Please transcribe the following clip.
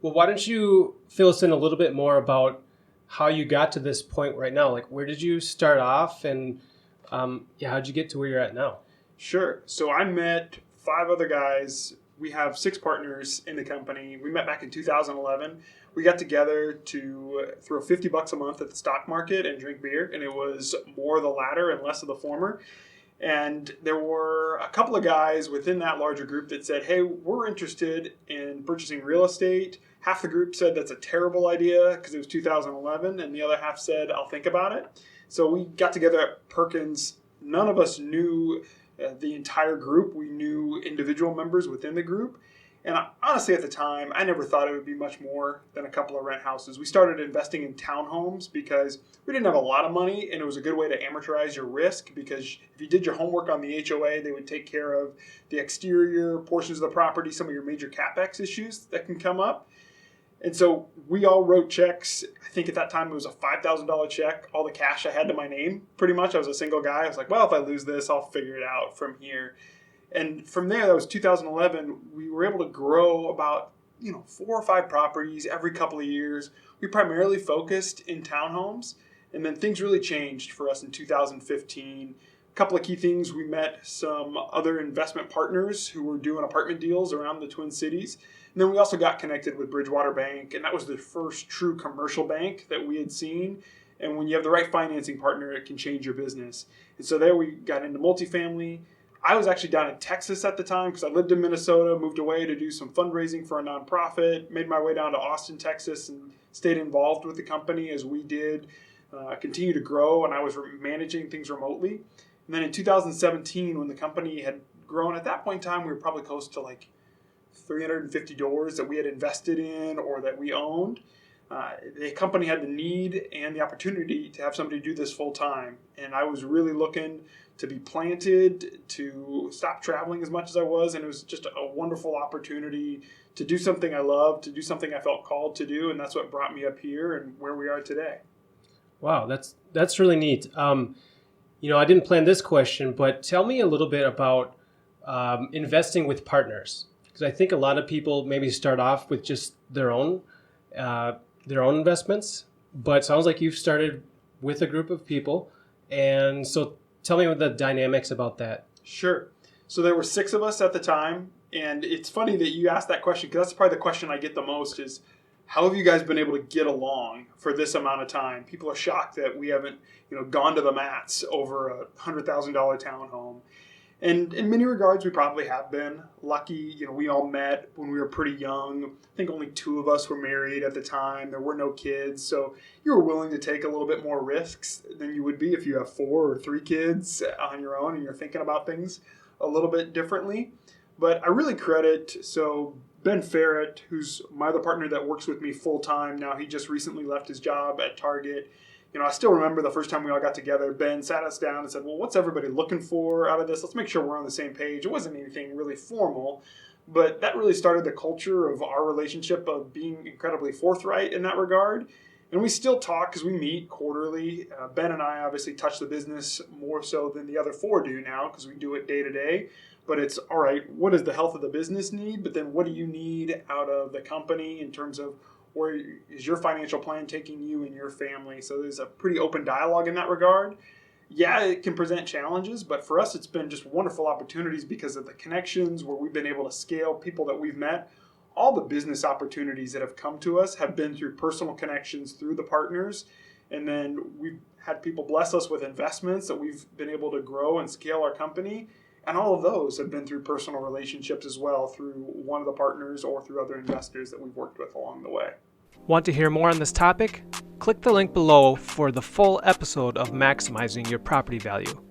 Well, why don't you fill us in a little bit more about how you got to this point right now? Like, where did you start off, and how'd you get to where you're at now? Sure. So I met 5 other guys. We have 6 partners in the company. We met back in 2011. We got together to throw $50 a month at the stock market and drink beer, and it was more the latter and less of the former. And there were a couple of guys within that larger group that said, hey, we're interested in purchasing real estate. Half the group said that's a terrible idea because it was 2011, and the other half said, I'll think about it. So we got together at Perkins. None of us knew the entire group. We knew individual members within the group. And honestly, at the time, I never thought it would be much more than a couple of rent houses. We started investing in townhomes because we didn't have a lot of money, and it was a good way to amortize your risk, because if you did your homework on the HOA, they would take care of the exterior portions of the property, some of your major CapEx issues that can come up. And so we all wrote checks. I think at that time it was a $5,000 check, all the cash I had to my name, pretty much. I was a single guy. I was like, well, if I lose this, I'll figure it out from here. And from there, that was 2011, we were able to grow about 4 or 5 properties every couple of years. We primarily focused in townhomes, and then things really changed for us in 2015. A couple of key things: we met some other investment partners who were doing apartment deals around the Twin Cities. And then we also got connected with Bridgewater Bank, and that was the first true commercial bank that we had seen. And when you have the right financing partner, it can change your business. And so there we got into multifamily. I was actually down in Texas at the time because I lived in Minnesota, moved away to do some fundraising for a nonprofit, made my way down to Austin, Texas, and stayed involved with the company as we did continue to grow, and I was managing things remotely. And then in 2017, when the company had grown, at that point in time, we were probably close to like 350 doors that we had invested in or that we owned. The company had the need and the opportunity to have somebody do this full time. And I was really looking to be planted, to stop traveling as much as I was. And it was just a wonderful opportunity to do something I loved, to do something I felt called to do. And that's what brought me up here and where we are today. Wow, that's really neat. I didn't plan this question, but tell me a little bit about investing with partners. Because I think a lot of people maybe start off with just their own investments, but it sounds like you've started with a group of people. And so tell me the dynamics about that. Sure. So there were 6 of us at the time. And it's funny that you asked that question, because that's probably the question I get the most is, how have you guys been able to get along for this amount of time? People are shocked that we haven't, gone to the mats over a $100,000 townhome. And in many regards, we probably have been lucky. We all met when we were pretty young. I think only 2 of us were married at the time. There were no kids. So you were willing to take a little bit more risks than you would be if you have 4 or 3 kids on your own and you're thinking about things a little bit differently. But I really credit, Ben Ferret, who's my other partner that works with me full time now. He just recently left his job at Target. I still remember the first time we all got together, Ben sat us down and said, well, what's everybody looking for out of this? Let's make sure we're on the same page. It wasn't anything really formal, but that really started the culture of our relationship of being incredibly forthright in that regard. And we still talk because we meet quarterly. Ben and I obviously touch the business more so than the other 4 do now because we do it day to day. But it's, all right, what does the health of the business need? But then what do you need out of the company in terms of where is your financial plan taking you and your family? So there's a pretty open dialogue in that regard. Yeah, it can present challenges, but for us, it's been just wonderful opportunities because of the connections where we've been able to scale people that we've met. All the business opportunities that have come to us have been through personal connections through the partners. And then we've had people bless us with investments that we've been able to grow and scale our company. And all of those have been through personal relationships as well, through one of the partners or through other investors that we've worked with along the way. Want to hear more on this topic? Click the link below for the full episode of Maximizing Your Property Value.